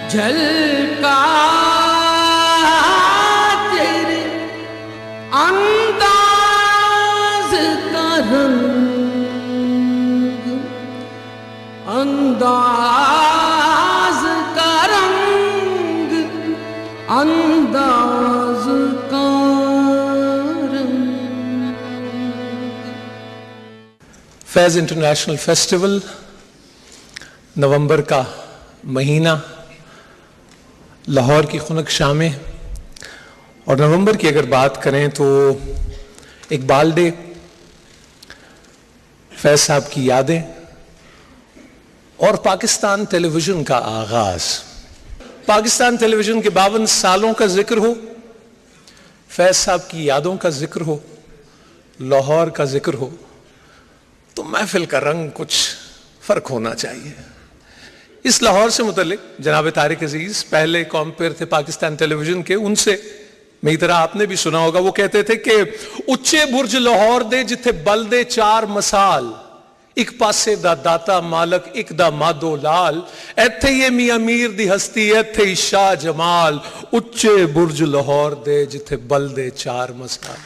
झलका तेरे अंदाज का रंग, अंदाज का रंग, अंदाज का रंग। फैज़ इंटरनेशनल फेस्टिवल, नवंबर का महीना, लाहौर की खुनक शामें। और नवंबर की अगर बात करें तो इकबाल डे, फैज़ साहब की यादें और पाकिस्तान टेलीविज़न का आगाज़। पाकिस्तान टेलीविज़न के 52 सालों का जिक्र हो, फैज़ साहब की यादों का जिक्र हो, लाहौर का जिक्र हो, तो महफिल का रंग कुछ फ़र्क होना चाहिए। इस लाहौर से मुतल्लिक जनाब तारिक अजीज पहले कॉम्पेयर थे पाकिस्तान टेलीविजन के, उनसे मेरी तरह आपने भी सुना होगा। वो कहते थे कि उच्चे बुर्ज लाहौर दे जिथे बल दे चार मसाल, एक पासे दा दाता मालक एक दा मादो लाल, एथे ये मियां मीर दी हस्ती एथे ही शाह जमाल, उच्चे बुर्ज लाहौर दे जिथे बल दे चार मसाल।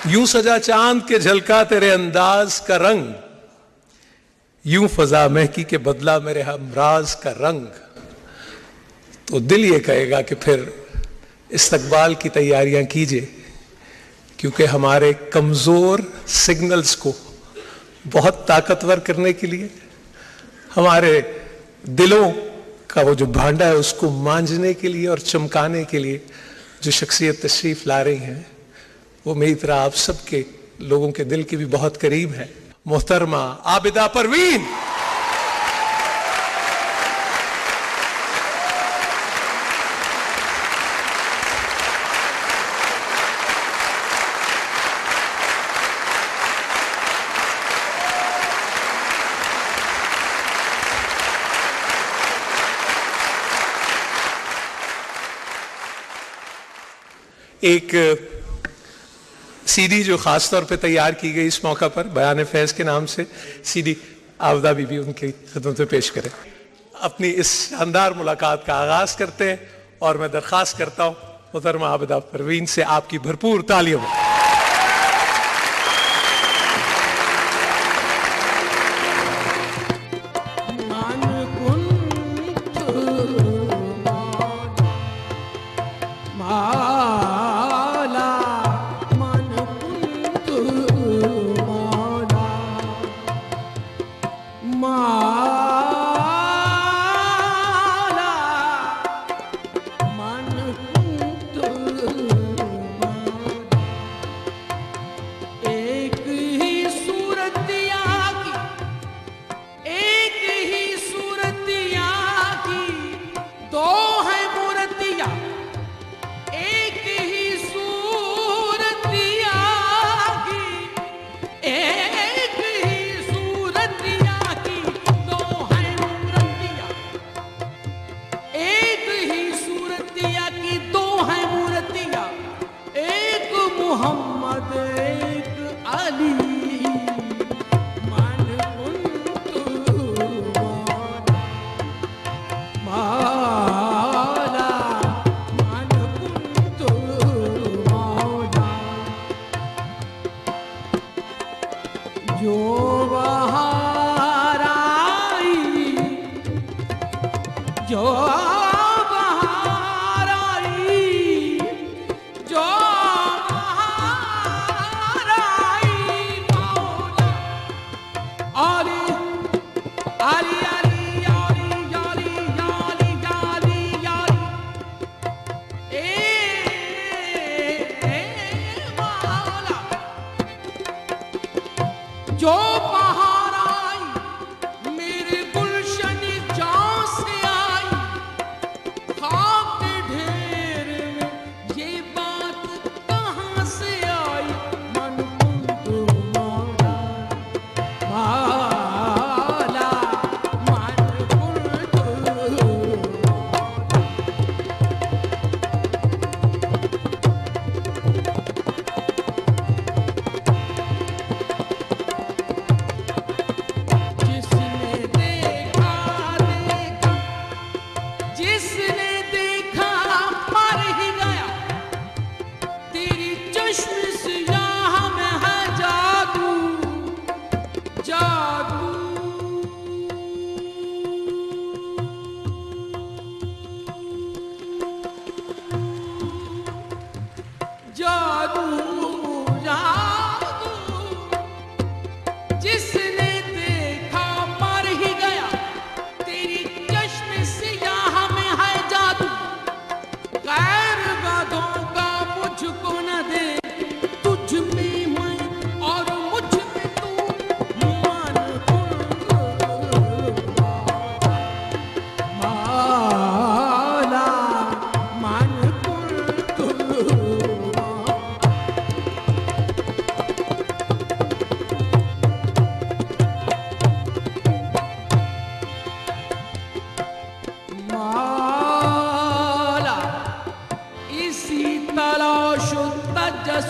यूं सजा चांद के झलका तेरे अंदाज का रंग, यूं फजा महकी के बदला मेरे हमराज का रंग। तो दिल ये कहेगा कि फिर इस्तकबाल की तैयारियां कीजिए, क्योंकि हमारे कमजोर सिग्नल्स को बहुत ताकतवर करने के लिए, हमारे दिलों का वो जो भांडा है उसको मांझने के लिए और चमकाने के लिए जो शख्सियत तशरीफ ला रही हैं, वो मेरी तरह आप सबके लोगों के दिल के भी बहुत करीब है। मोहतरमा आबिदा परवीन। एक सीडी जो खास तौर पे तैयार की गई इस मौका पर, बयान फैज के नाम से सीडी, आबदा बीबी उनकी खिदमत में पेश करें। अपनी इस शानदार मुलाकात का आगाज करते हैं और मैं दरख्वास्त करता हूं मोहतरमा आबिदा परवीन से आपकी भरपूर तालियों में।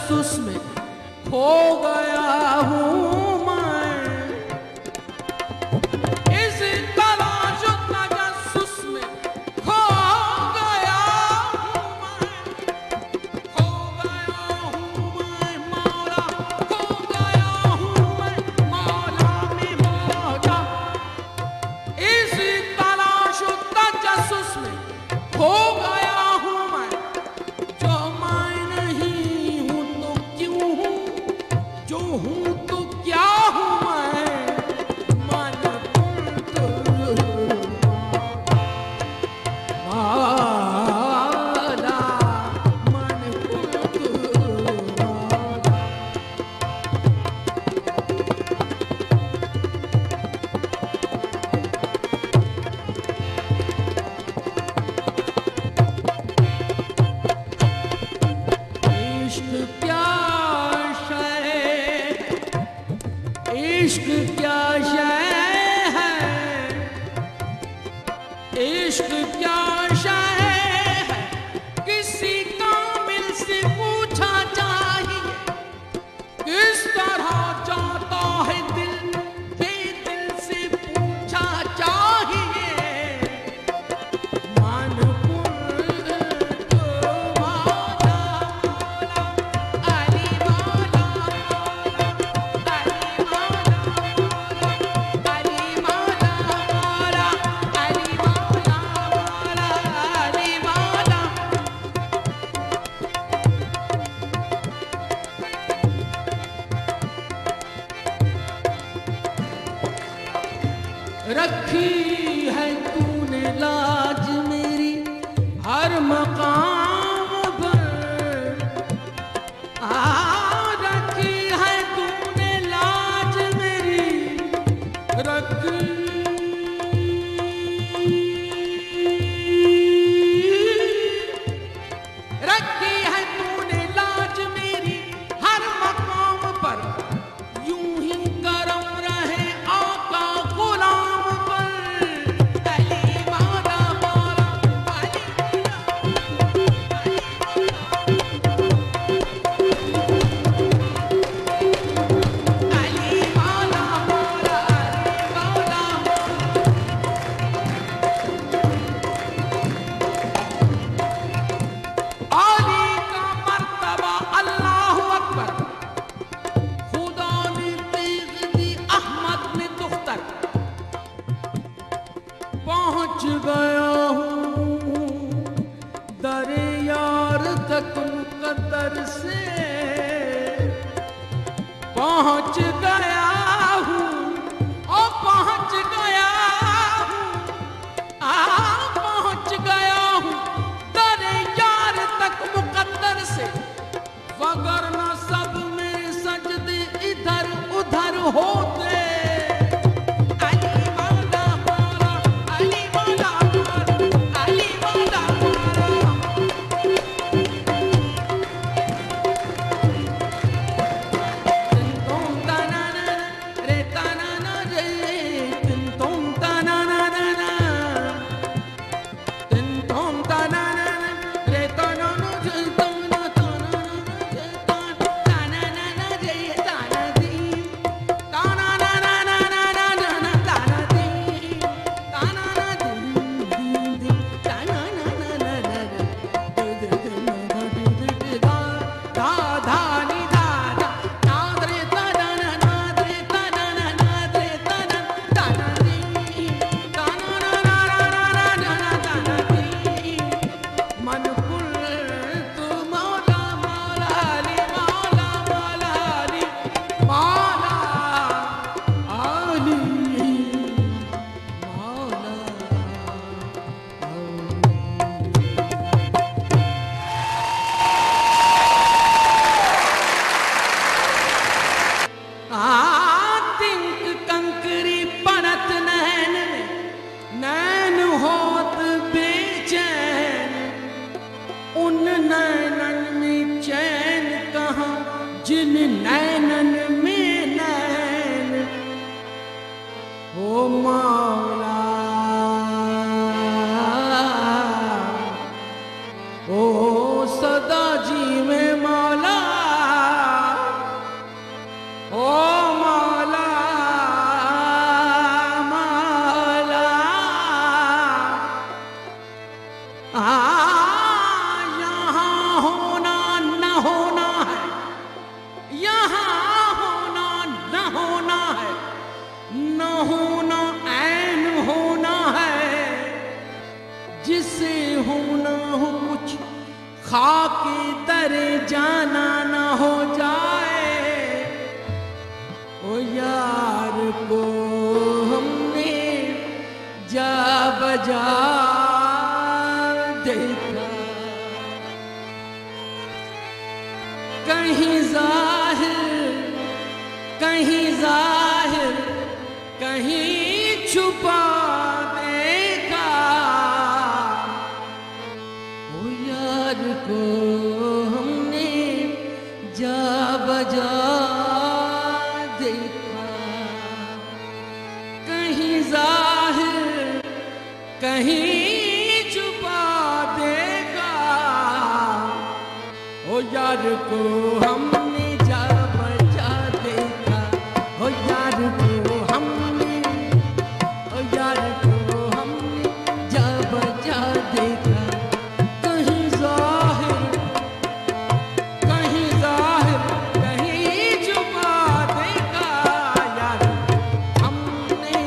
तजस्सुस में खो गया हूँ मैं, इस तलाश तजस्सुस में खो गया हूँ मैं, खो गया हूँ मैं मौला, खो गया हूँ मैं मौला में मौला, इस तलाश तजस्सुस में खो गया हूँ मैं, जो मैं नहीं हूँ तो क्यों हूँ, जो हूँ तो क्या हूँ मैं, मन माला, मन इश्क क्या शय, इश्क क्या शय है, इश्क क्या शय है, किसी कामिल से पूछा चाहिए, किस तरह जाता है दिल, बेदिल से पूछा चाहिए, मन रखी है तूने लाज मेरी हर मकाम पर, रखी है तूने लाज मेरी, रखी रखी है तूने लाज मेरी हर मकाम पर, यूं ही करम रहे आका गुलाम पर, अली मौला मौला अली अली मौला मौला अली मौला, अली का मर्तबा अल्लाहु अकबर, खुदा ने तेग दी अहमद ने दुख्तर, पहुंच गया हूँ दरे यार तक मुकद्दर से, पहुंच गया हूँ और पहुंच गया हूँ, पहुंच गया हूँ दरे यार तक मुकद्दर से, वगरना सब मेरे सजदे इधर उधर होते, अली मौला मौला अली मौला मौला अली मौला मौला, तिन तुम तना ना रे तना ना रे, तिन तुम तना ना ना, तिन तुम तना ना रे तना ना रे तना तना रे तना ना रे तना दी, तना ना ना ना ना ना ना तना दी, तना ना दी दी तना ना ना ना ना दे दे दे दा दा धा नी धा धा ना रे तना ना रे तना ना रे तना तना दी, तना ना ना ना ना ना तना दी, मन कुल तू मौला मौला अली मौला मौला अली मौला अली मौला तिंक कंकरी पड़त नैन में, नैन होत बेचैन, उन नैनन में चैन कहाँ, जिन नैनन में नैन, ओ मौला ओ सदा जी में मौला, होना ऐन होना है, जिसे होना हो कुछ खाके दरे जाना ना हो जाए। ओ यार को हमने जा बजा देखा, कहीं जाहिर कहीं जाहिर कहीं छुपा देखा। ओ यार को हमने जा बजा देखा, कहीं जाहिर कहीं छुपा देखा। ओ यार को हमने जा बजा देखा, ओ यार को हमने, ओ यार को हमने जा बजा देखा, कहीं जाहिर कहीं छुपा देखा। यार हमने,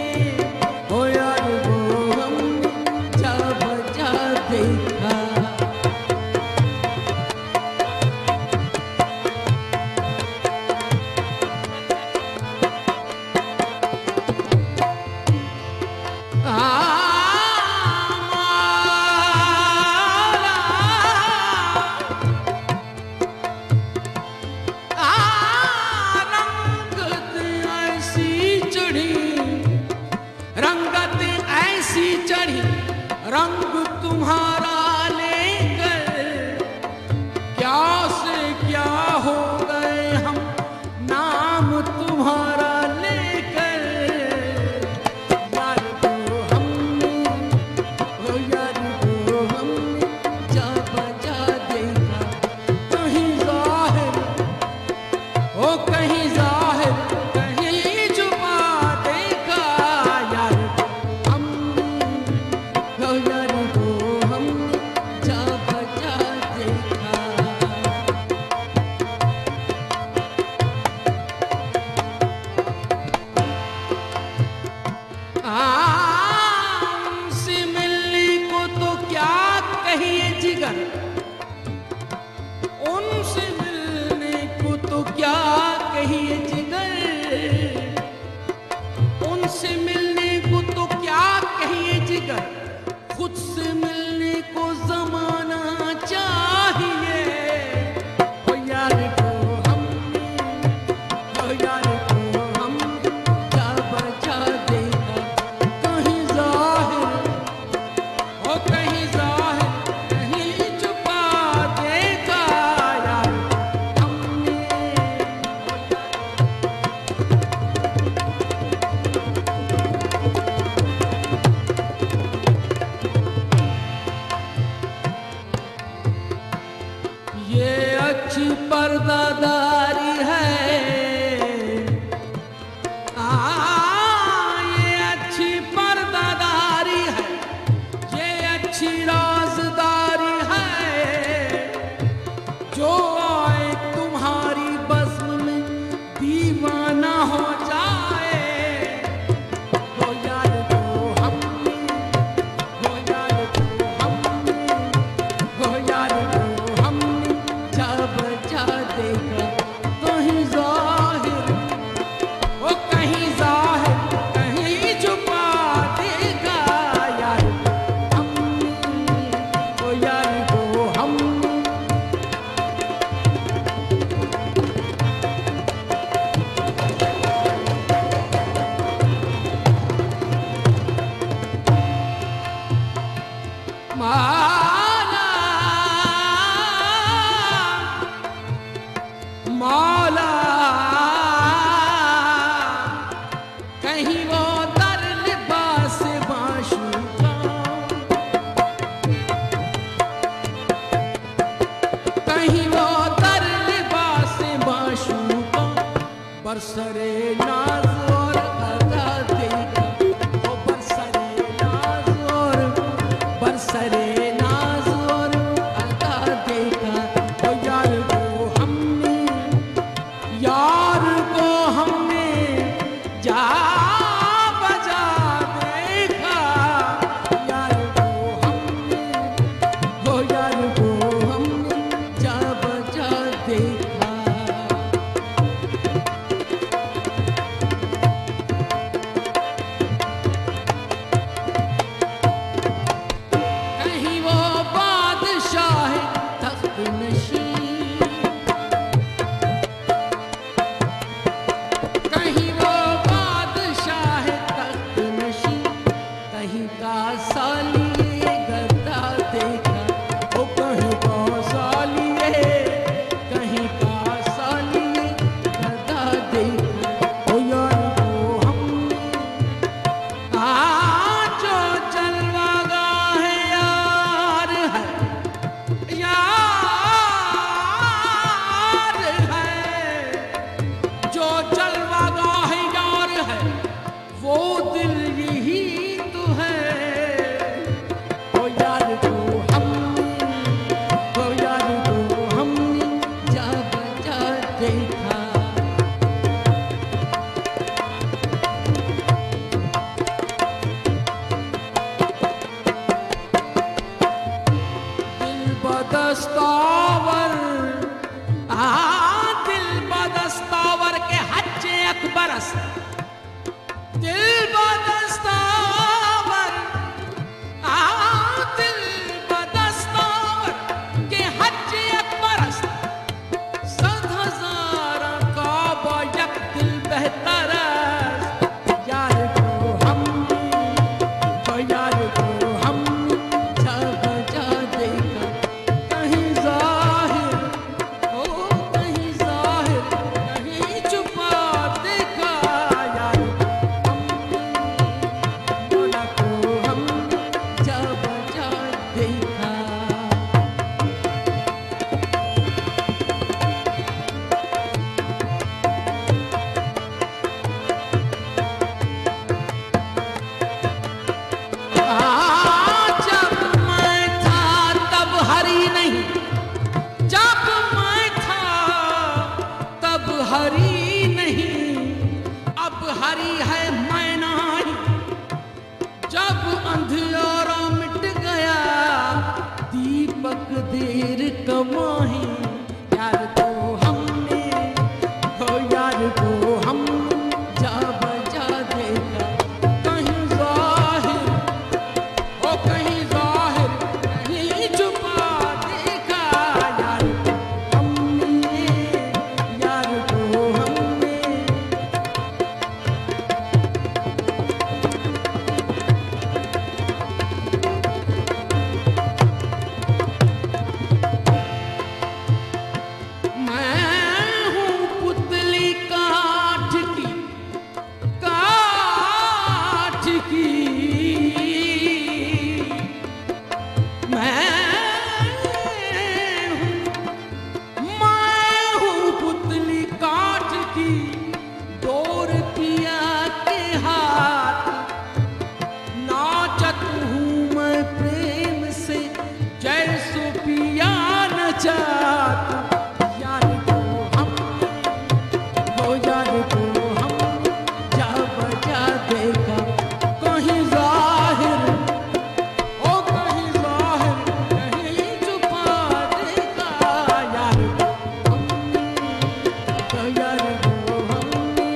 ओ यार को हमने जा बजा देखा। रंगत ऐसी चढ़ी रंग तुम्हारा लेकर, क्या से क्या हो गए हम नाम तुम्हारा लेकर। यार को हमने, ओ यार को हमने जा बजा देखा, कहीं जाहिर ओ कहीं जाहिर कहीं छुपा देखा। यार हमने, ओ यार को हमने जा बजा देखा। हमसे मिलने को तो क्या कहिए जिगर, उनसे मिलने को तो क्या कहिए जिगर, उनसे मिलने को तो क्या कहिए जिगर, खुद से मिलने को जमाना चाहिए। ओ यार को हमने, ओ यार को हमने जा बजा देखा, कहीं जाहिर ओ कहीं जाहिर कहीं छुपा देखा। यार हमने, ये अच्छी पर्दादारी है, ये अच्छी पर्दादारी है, ये अच्छी राजदारी है। जो आए तुम्हारी बज़्म में दीवाना हो जाए। ओ यार को हमने, ओ यार को हमने, ओ यार को हमने जा बजा देखा, कहीं जाहिर ओ कहीं जाहिर कहीं छुपा देखा। यार हमने, ओ यार को हमने, माला मौला कहीं वो दर लिबास माशूका, कहीं वो दर लिबास माशूका, बरसरे नाज और अदा देखा। ओ बरसरे नाज और बरसरे नाज और अदा देखा। ओ यार को हमने, यार को हमने जा परस्त दिल बदस्तावर दिल बदस्तावर के हज एक परस्त 100,000 काबा एक दिल बेहतर यार को हम जब जा देखा कहीं जाहिर हो कहीं जाहिर कहीं छुपा देखा यार बोला को हम जब जा देखा जब मैं था तब हरी नहीं जब मैं था तब हरी नहीं अब हरी है मैं नहीं जब अंधियारा मिट गया दीपक देर कमाही यार को हमने हो यार को हम जब जा देखा कहीं जाहिर ओ कहीं जाहिर कहीं छुपा देखा यार को हमने यार को हमने मैं हूँ पुतली काठ की मैं हूँ पुतली काठ की 2 रुपया के हाथ नाचत हूँ मैं प्रेम से जैसो पिया नचात यार को हम हो यार को हम जब जा देखा कहीं जाहिर ओ कहीं जाहिर कहीं छुपा देखा यार को हमने यार को हमने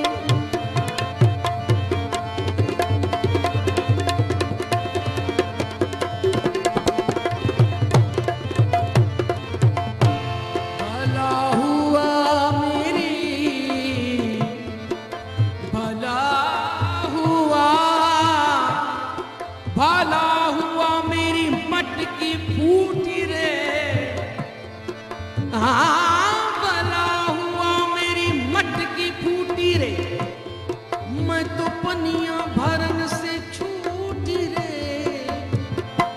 भला हुआ मेरी मटकी फूटी रे भला हुआ मेरी मटकी फूटी रे मैं तो पनिया भरन से छूटी रे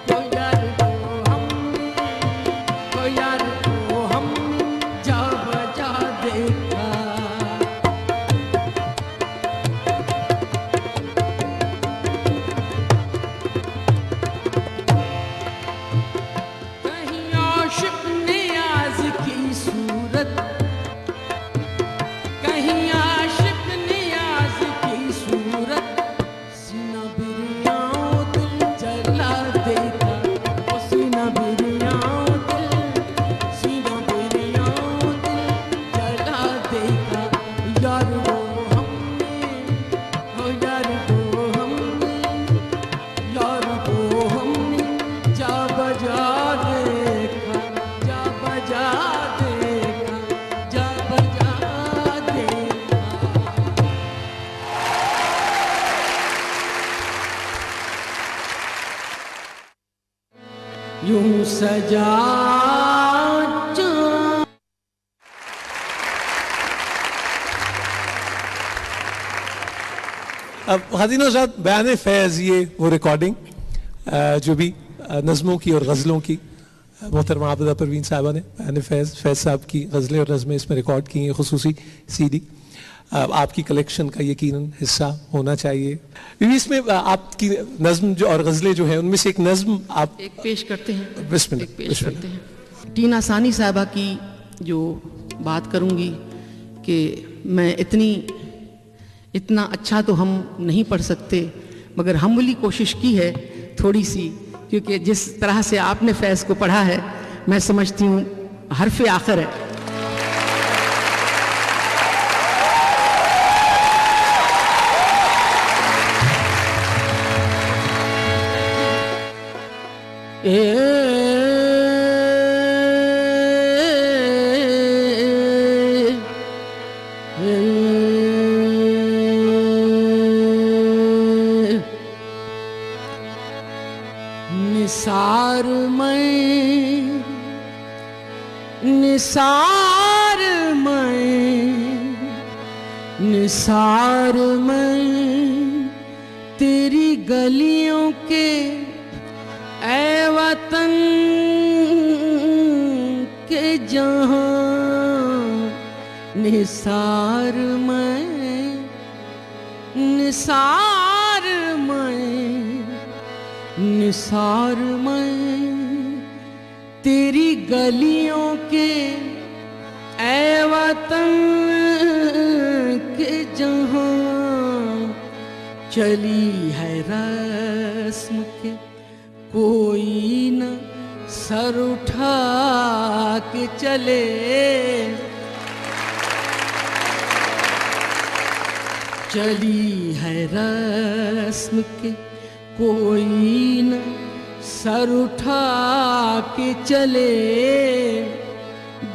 तो यार को हमने तो यार को हमने जब जा देखा कहीं आशिक नियाज की सूरत कहीं आशिक नियाज की सूरत सीना बिरियाओ दिल जला देगा ओ सीना बिरियाओ दिल जला देगा यार वो हमने ओ यार वो हमने यार वो हमने जा बजा देखा जा बजा देखा जा बजा देखा यूं सजा चाँद अब खातिन हज़रात, बयान फैज़ ये वो रिकॉर्डिंग जो भी नज़मों की और गज़लों की मोहतरमा आबिदा परवीन साहबा ने बयान फैज़ साहब की गज़लें और नज़में इसमें रिकॉर्ड की हैं, खुसूसी CD आपकी कलेक्शन का यकीनन हिस्सा होना चाहिए। बीवी इसमें आपकी नज़्म जो और गज़लें जो हैं उनमें से एक नज़्म आप एक पेश करते हैं। बिस्मिल्लाह, एक पेश बिस्मिल्लाह। करते हैं। टीना सानी साहबा की जो बात करूंगी कि मैं इतना अच्छा तो हम नहीं पढ़ सकते, मगर हमली कोशिश की है थोड़ी सी, क्योंकि जिस तरह से आपने फैज़ को पढ़ा है मैं समझती हूँ हरफ़े आखिर है। निसार मैं, निसार मैं, निसार मैं तेरी गलियों के ऐ वतन के जहां, निसार मैं, निसार मैं, निसार मैं तेरी गलियों के ऐ वतन के जहां, चली है रस्म के कोई न सर उठा के चले, चली है रस्म के कोई न सर उठा के चले,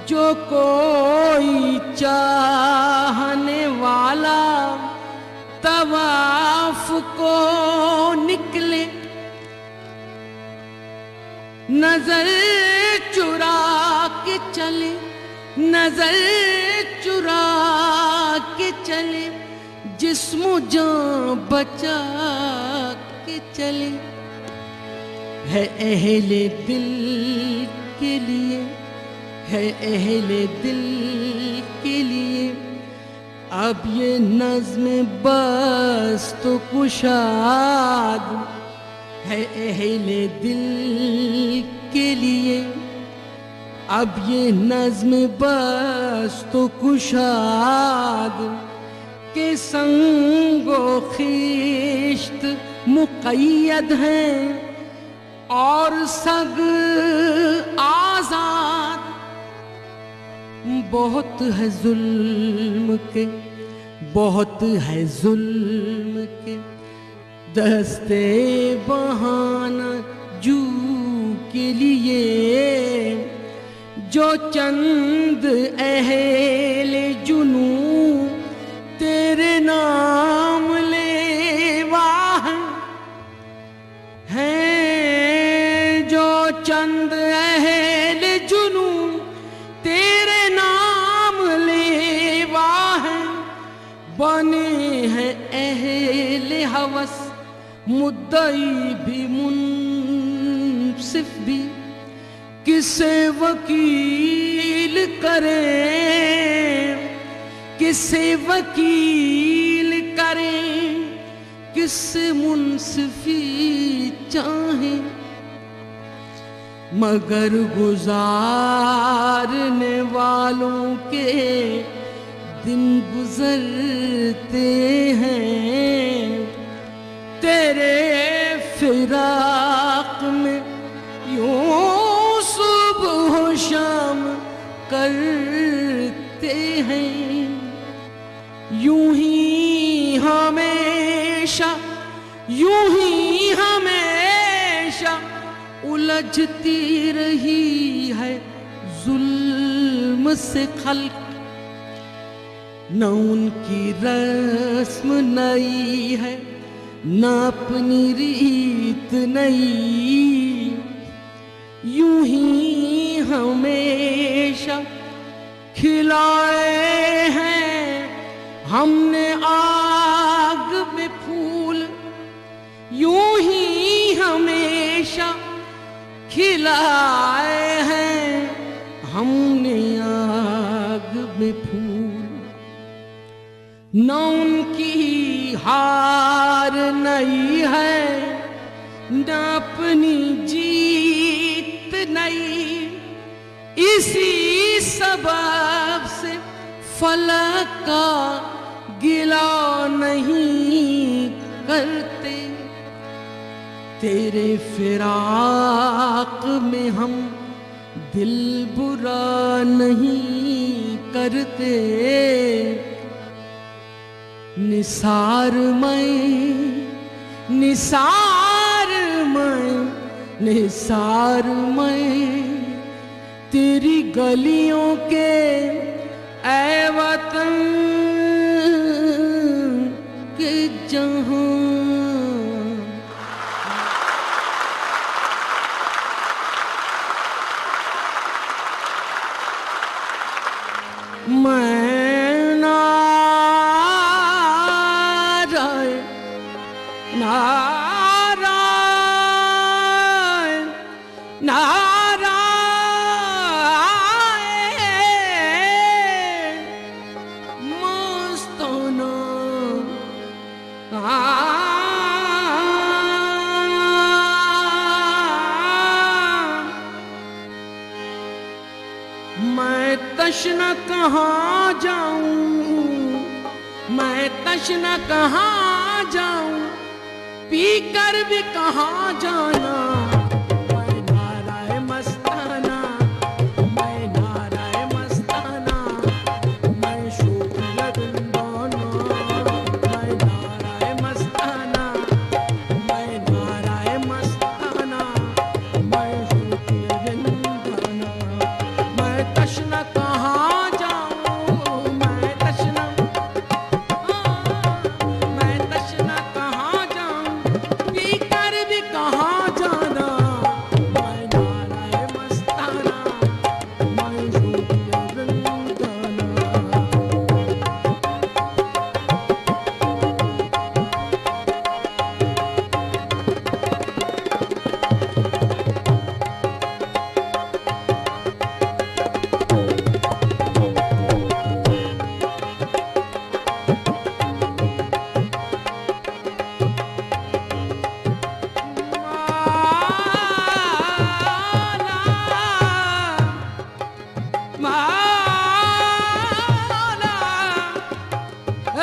जो कोई चाहने वाला तवाफ को निकले, नजर चुरा के चले, नजर चुरा के चले, जिस्म जान बचा के चले, है अहले दिल के लिए, है अहले दिल के लिए अब ये नज़्म बस तो कुशाद, है अहले दिल के लिए अब ये नज़्म बस तो कुशाद, के संगो खिश्त मुक़य्यद हैं और सग आज़ाद, बहुत है जुल्म के, बहुत है जुल्म के दस्ते बहाना जू के लिए, जो चंद अहले जुनू तेरे नाम लेवा हैं, जो चंद अहले जुनू तेरे नाम लेवा हैं, बने हैं अहले हवस मुद्दई भी मुंसिफ भी, किसे वकील करें, किसे वकील करें, किसे मुंसिफी चाहें, मगर गुजारने वालों के दिन गुजरते हैं, तेरे फिराक में यूं सुबह शाम करते हैं, यूं ही हमेशा, यूं ही हमेशा उलझती रही है जुल्म से खल्क, न उनकी रस्म नई है न अपनी रीत नई, यूं ही हमेशा खिलाए हैं हमने आग में फूल, यूं ही हमेशा खिलाए हैं हमने आग में फूल, न उनकी हार नहीं है न अपनी जीत नहीं, इसी सबब से फलक का गिला नहीं करते, तेरे फिराक में हम दिल बुरा नहीं करते, निसार मैं, निसार मैं, निसार मैं तेरी गलियों के ऐ वतन तशना कहाँ जाऊं, मैं तशना कहाँ जाऊं, पी कर भी कहाँ जाना। मैं नाराए मस्ताना, मैं नाराए मस्ताना, मैं शोकिया जिंदाना। मैं नाराए मस्ताना, मैं नाराए मस्ताना, मैं शोकिया जिंदाना। मैं तशना कहाँ जाऊं, मैं तशना, मैं तशना कहाँ जाऊं, पी कर भी कहाँ जाना। मैं नाराए मस्ताना, मैं शोकिया जिंदाना।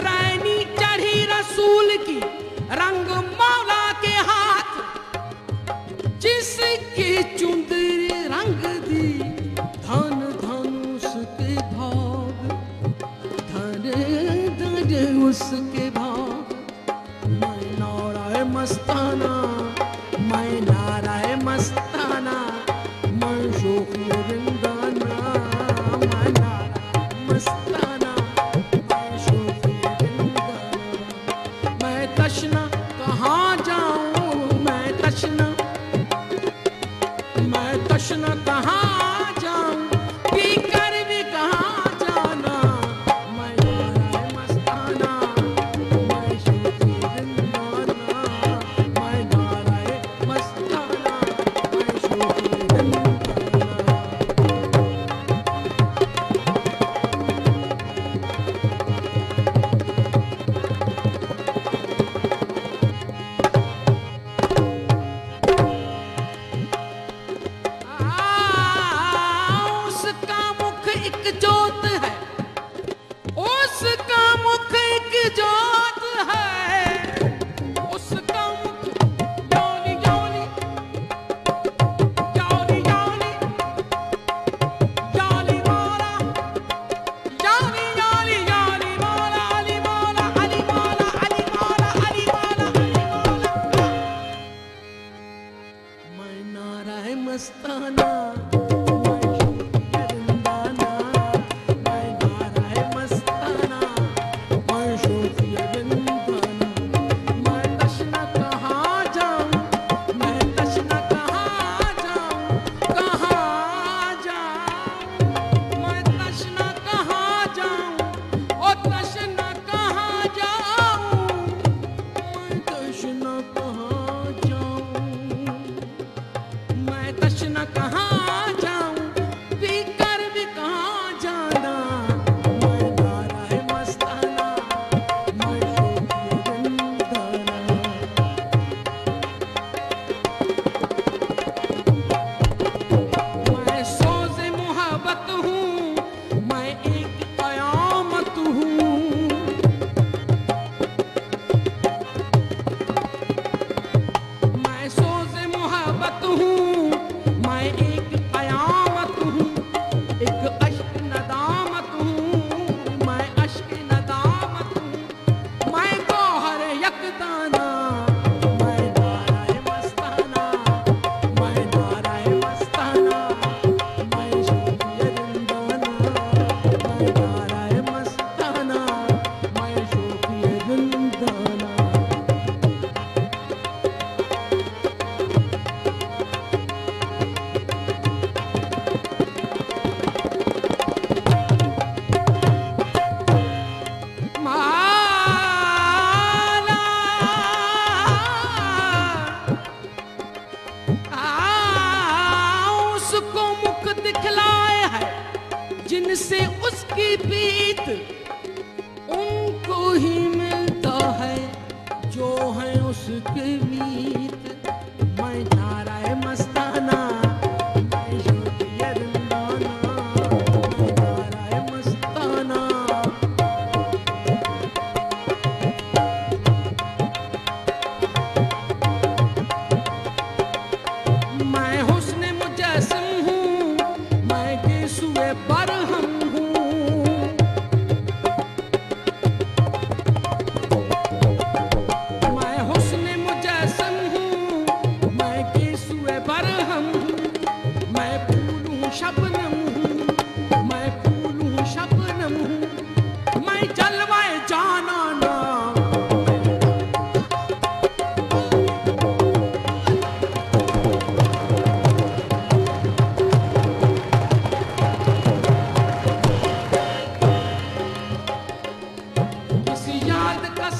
रैनी चढ़ी रसूल की रंग मौला के हाथ, जिसकी चुंदरी रंग दी धन धनुष के भाग, धन धन उसके भाग। मैं नाराए मस्ताना, मैं नाराए मस्ताना, मैं शोकिया जिंदाना। मैं नाराए मस्ताना, मैं शोकिया जिंदाना। मैं तशना कहाँ जाऊं, मैं तशना, मैं तशना कहाँ जाऊं, पी कर भी कहाँ जाना। मैं नाराए मस्ताना, मैं शोकिया जिंदाना। मैं नाराए मस्ताना, मैं शोकिया जिंदाना। उसका मुख एक जोत है, उसका मुख एक जोत है। उसका मुख जौली जौली, जौली जौली, जौली मौला, जौली जौली, जौली मौला, अली मौला, अली मौला, अली मौला, अली मौला, अली मौला। मैं नाराए मस्ताना, मैं शोकिया जिंदाना। मैं नाराए मस्ताना, मैं शोकिया जिंदाना। मैं तशना कहाँ जाऊं, मैं तशना कहाँ जाऊं, कहाँ जाऊं। मैं तशना कहाँ जाऊं, ओ तशना कहाँ जाऊं, मैं तशना कहाँ जाऊं। मैं तशना कहाँ जाऊं, पी कर भी कहाँ जाना। मैं नाराए मस्ताना, मैं शोकिया जिंदाना। मैं सोज़े मोहब्बत हूँ, मैं एक क़यामत हूँ। मैं सोज़े मोहब्बत हूँ, मैं एक क़यामत हूँ। एक अश्क नदामत हूँ, मैं अश्क नदामत हूँ। मैं गौहर यकदाना, मैं नाराए मस्ताना, मैं नाराए मस्ताना, मैं शोकिया जिंदाना। मैं नाराए मस्ताना, मैं शोकिया जिंदाना। माला उसको मुख दिखलाए है, जिनसे उसकी प्रीत उनको ही मिलता है, जो है उसके मीत। मैं नाराए मस्ताना, मैं शोकिया जिंदाना। मैं नाराए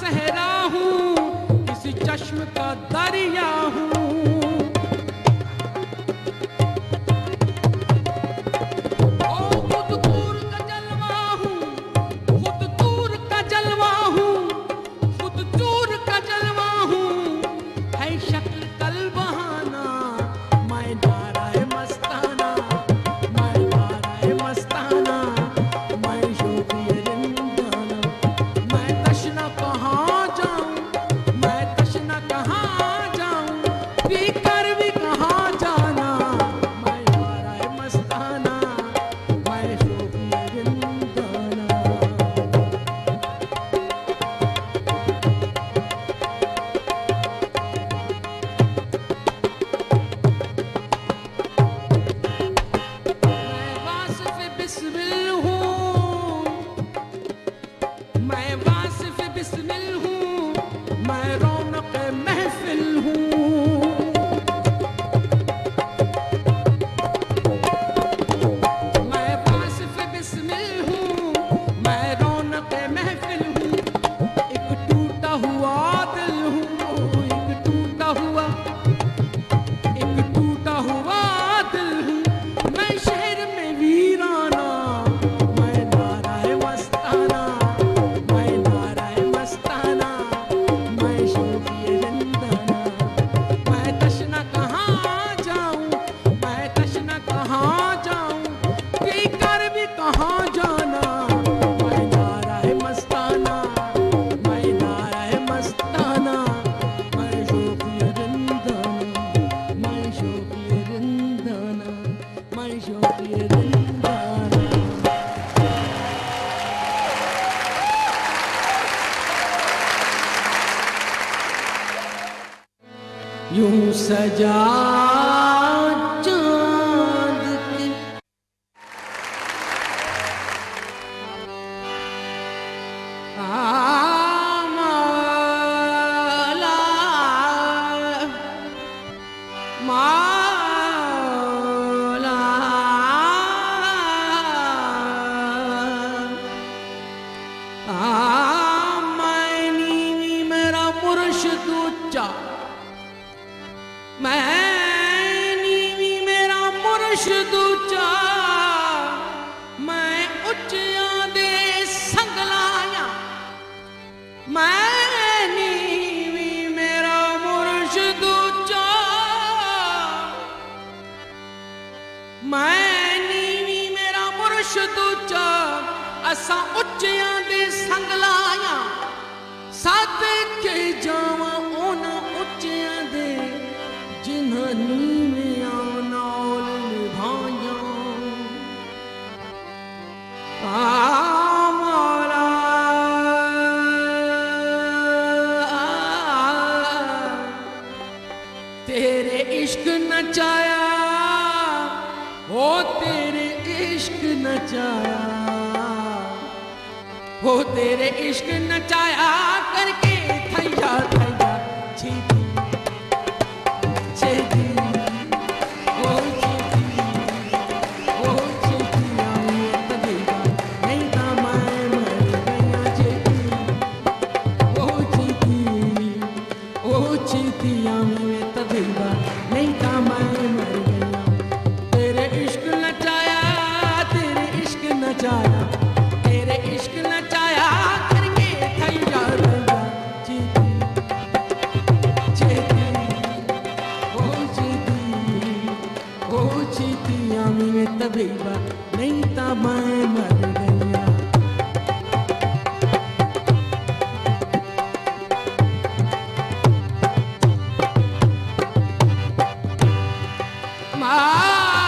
सहरा हूँ, किसी चश्म का दरिया हूँ। खुद दूर का जलवा हूँ, खुद दूर का जलवा हूँ, खुद दूर का जलवा हूँ। है शक्ल कल बहाना, मैं नाराए मस्ताना, मैं नाराए मस्ताना, मैं शोफिए रिंदाना। मैं तशना कहाँ जाऊँ, मैं तशना कहाँ जाऊँ, पी कर भी कहाँ जाना। मैं नाराए मस्ताना, मैं शोफिए रिंदाना। मैं वासिफ़ बिस्मिल हूँ, मैं वासिफ़ बिस्मिल हूँ, मैं रौनक महफिल हूँ। मैं वासिफ़ बिस्मिल हूँ, मैं रौनक महफिल हूँ। एक टूटा हुआ दिल हूँ, एक टूटा हुआ दिल हूँ। मैं शहर में वीराना, मैं नाराए मस्ताना, मैं नाराए मस्ताना, मैं शोफिए रिंदाना। मैं तशना कहाँ जाऊँ, मैं तशना कहाँ जाऊँ, पी कर भी कहाँ जाना। मैं नाराए मस्ताना, मैं नाराए मस्ताना, मैं शोफिए रिंदाना, मैं शोफिए रिंदाना, मैं शोफिए रिंदाना। यूं सजा चांद की माला, माला, मैं नीवी मेरा मुर्शिद ऊंचा, मैं नीवी मेरा मुर्शिद ऊंचा। मैं उच्चियां दे संग लाया, मैं नीवी मेरा मुर्शिद ऊंचा। मैं नीवी मेरा मुर्शिद ऊंचा, असां उच्चियां दे संग लाया। सद के जावां उन्हां उच्चियां दे, जिन्हां नीवियां नाल निभाया। मौला तेरे इश्क नचाया, ओ तेरे इश्क नचाया, ओ तेरे इश्क नचाया करके थैया थैया छीती छेती। ओ छीती, ओ छीती आऊं तबीबा, नहीं तां मैं मर गया छेती। ओ छीती, ओ छीती आऊं तबीबा, नहीं तां मैं मर गया। तेरे इश्क नचाया, तेरे इश्क नचाया, तेरे इश्क नचाया करके थैया थैया छीती छेती। ओ छीती, ओ छीती आमी में तबीबा, नहीं तां मैं मर गया। माला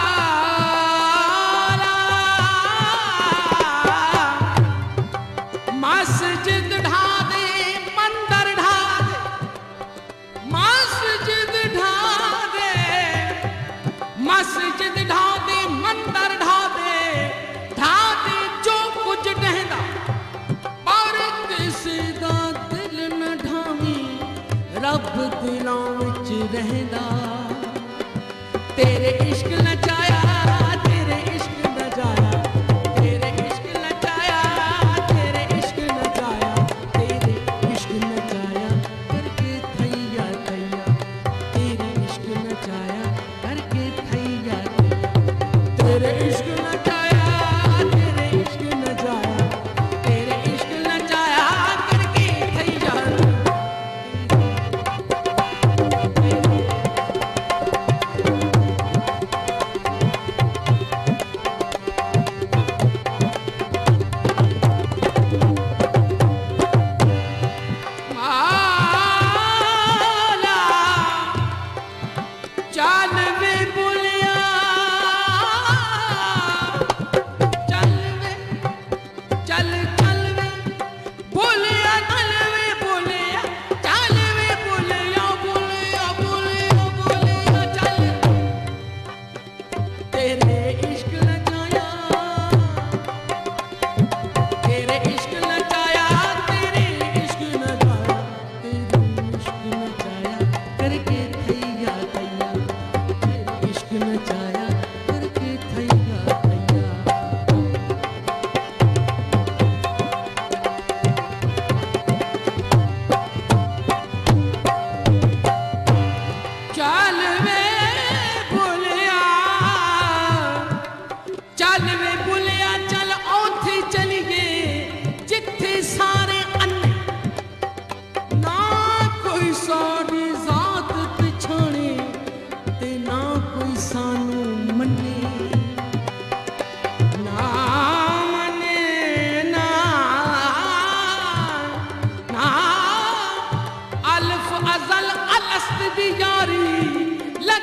मस्जिद ढा दे, मंदिर ढा दे, मस्जिद ढा दे, मस्जिद ढा दे, मंदिर ढा दे, ढा दे जो कुछ डहदा, पर किसी दा दिल न ढावी, रब दिलां विच रहदा। तेरे इश्क नचाया, तेरे इश्क नचाया, तेरे इश्क नचाया, तेरे इश्क नचाया, तेरे इश्क नचाया।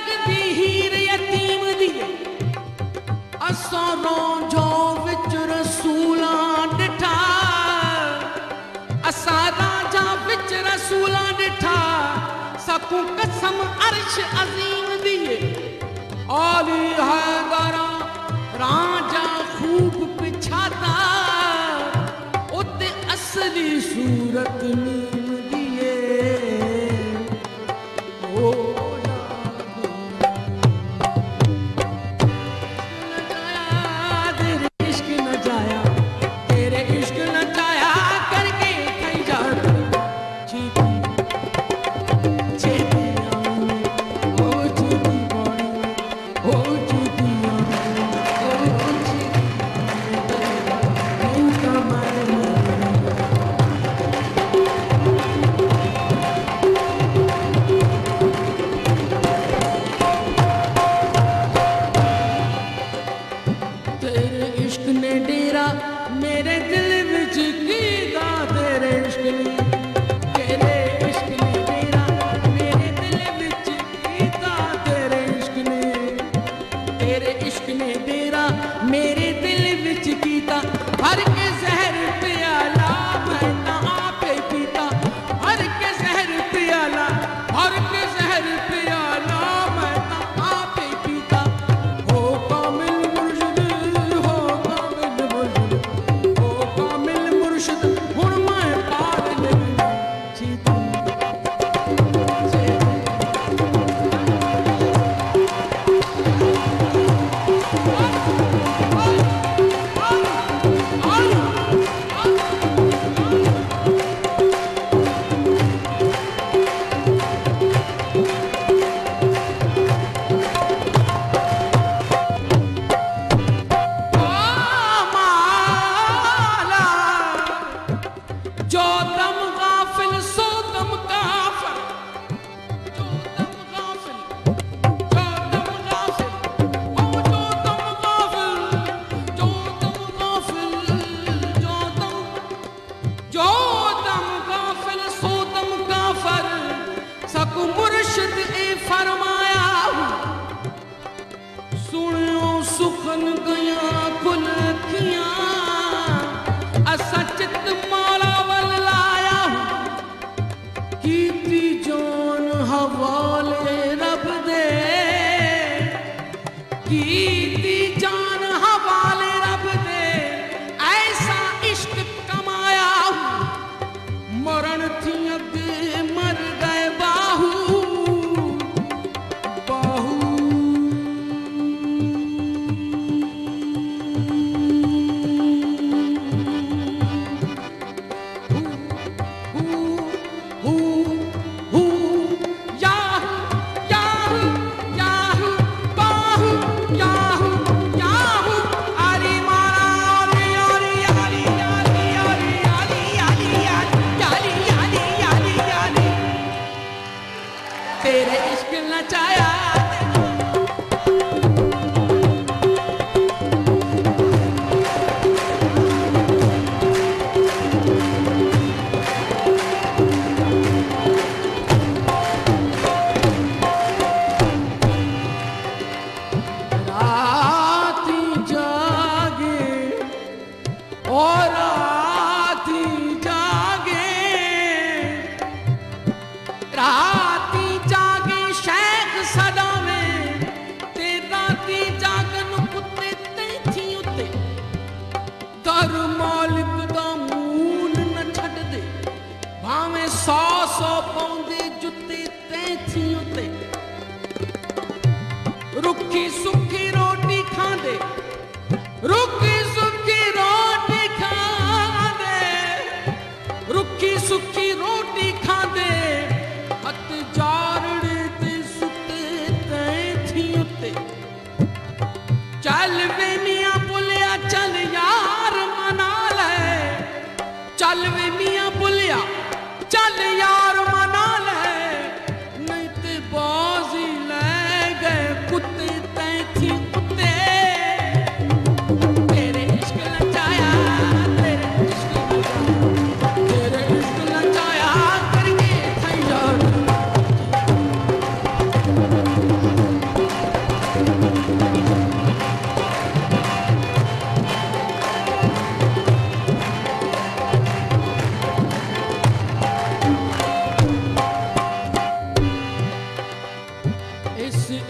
लगदी हीर यतीम दी असां रोंझो विच रसूलां डिठा असां राजा विच रसूलां डिठा सकूं कसम अर्श अजीम दी आली हैदरा राजा खूब पिछाता उते असली सूरत नीम दिए ओ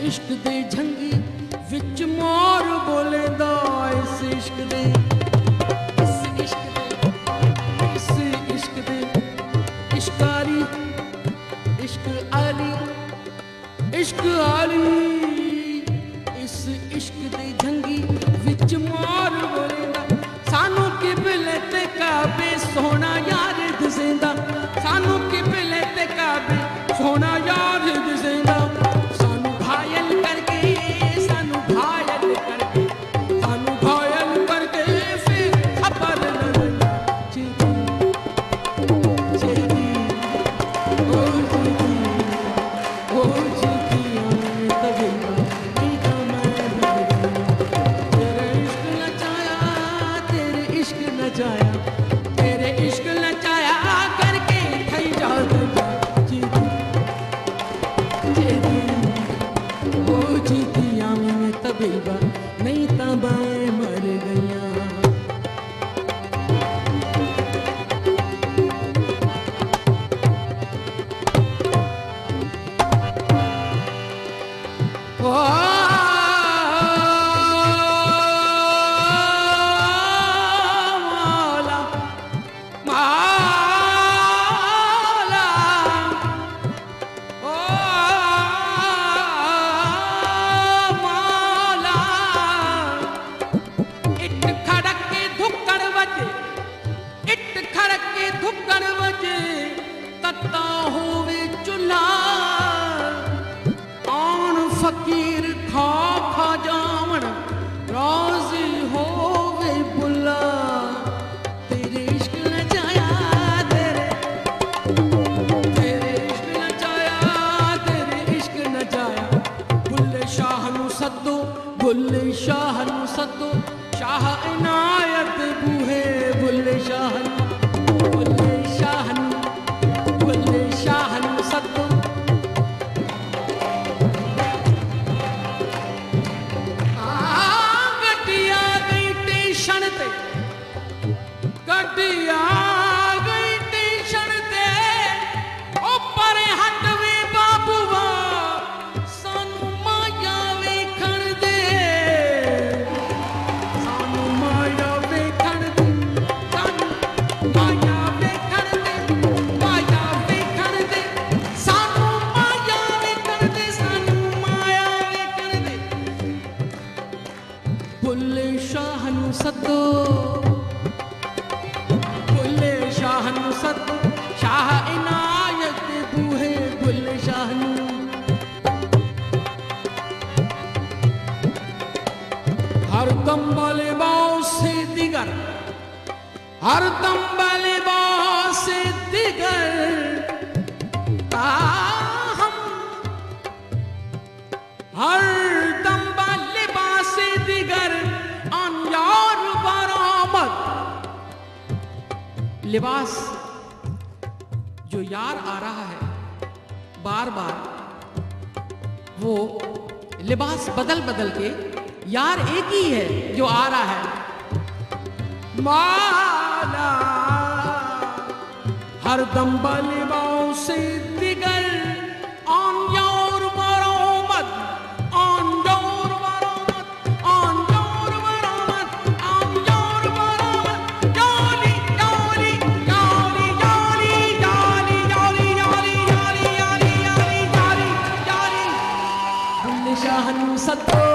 इश्क दे झंगी विच मोर बोलेंदा, इस इश्क दे, इस इश्क दे, इस इश्क दे, इश्क आली, इश्क आली, इश्क आली, इस इश्क दे झंगी विच मोर बोलेंदा, सानू किबले ते काबे सोना यार दिसेंदा, सानू किबले ते काबे सोना यार दिसेंदा, सानू घायल करके, सानू घायल करके, सानू घायल करके फिर खबर न चेती, चेती, ओ चेती, ओ चेती तभी नहीं तो मैं तेरे इश्क नचाया, तेरे इश्क नचाया, तेरे इश्क नचाया करके थई जा चेती, चेती, ओ चेती आमी में तभी नहीं तो मैं मर गया। मौला मौला ओ मौला, इट खड़क के धुक्कड़ बजे, इट खड़क के धुक्कड़ बजे, तत्ता होवे चुल्हा, आन फकीर खा खा जावन, राजी होवे बुला, तेरे इश्क नचाया, तेरे इश्क नचाया, तेरे इश्क नचाया, बुल्ले शाह नू सद्दो, बुल्ले शाह नू सद्दो, शाह इनायत बूहे, बुल्ले शाह नू, बुल्ले शाह नू, बुल्ले शाह नू सद्दो, गड्डिया गई टेशन ते, गड्डिया गई टेशन ते, ओ परे हट वे बाबूआ, सानू माया वेखण दे, सानू माया वेखण दे, सानू माया वेखण दे, माया वेखण दे, सानू माया वेखण दे, सानू माया वेखण दे, बुल्ले शाह नू सद्दो, बुल्ले शाह नू सद्दो, शाह इनायत बूहे, बुल्ले शाह नू, हर दम वाले बाओ से दिगर, हर दम वाले बाओ से दिगर, ताहम हर दम वाले बाओ से दिगर, आन यार बरामद, लिबास जो यार आ रहा है बार बार, वो लिबास बदल बदल के यार एक ही है जो आ रहा है, माला हर दम बलिबाओ से दिगर, आन यार बरामद, आन यार बरामद, आन यार बरामद, आन यार बरामद, जाली जाली जाली जाली जाली जाली जाली जाली जाली जाली जाली जाली, बुल्ले शाह नू सद्दो,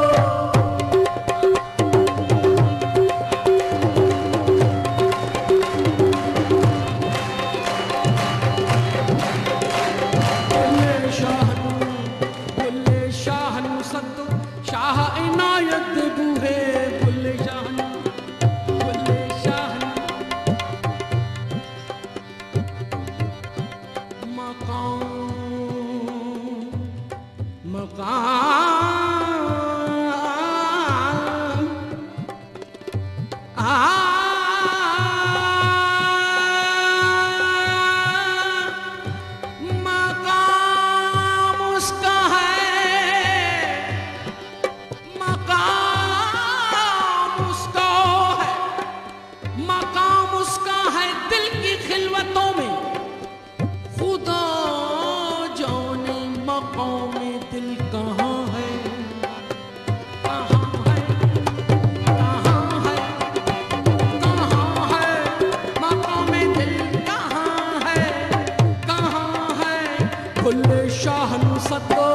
भुल्ले शाह नू सदो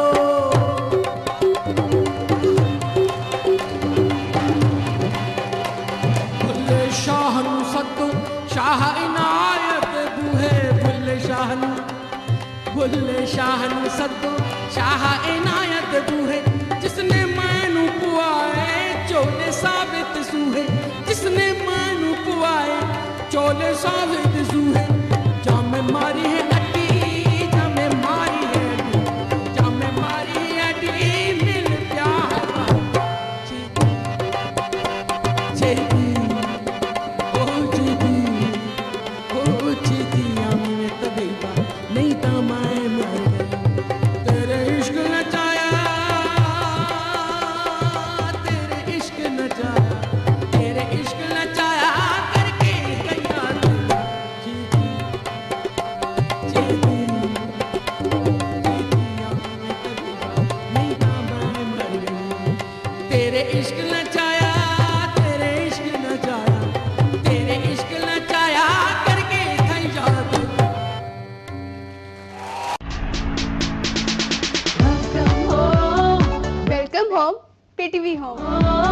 भुल्ले शाह नू सदो शाह इनायत बूहे भुल्ले शाह नू सदो शाह इनायत बूहे जिसने मैनू पुआए चोले साबित सूहे जिसने मैनू पुआए चोले साबित सूहे जामे मारी है अड्डी जामे मारी है अड्डी जामे मारी है अड्डी मिल प्यार चेती ओ चेती आमी में तबीबा नहीं तो मैं मर गई तेरे इश्क नचाया तेरे इश्क नचाया तेरे इश्क नचाया करके गया तेरे इश्क नचाया तेरे इश्क नचाया तेरे इश्क नचाया करके थई जात वेलकम होम पीटीवी होम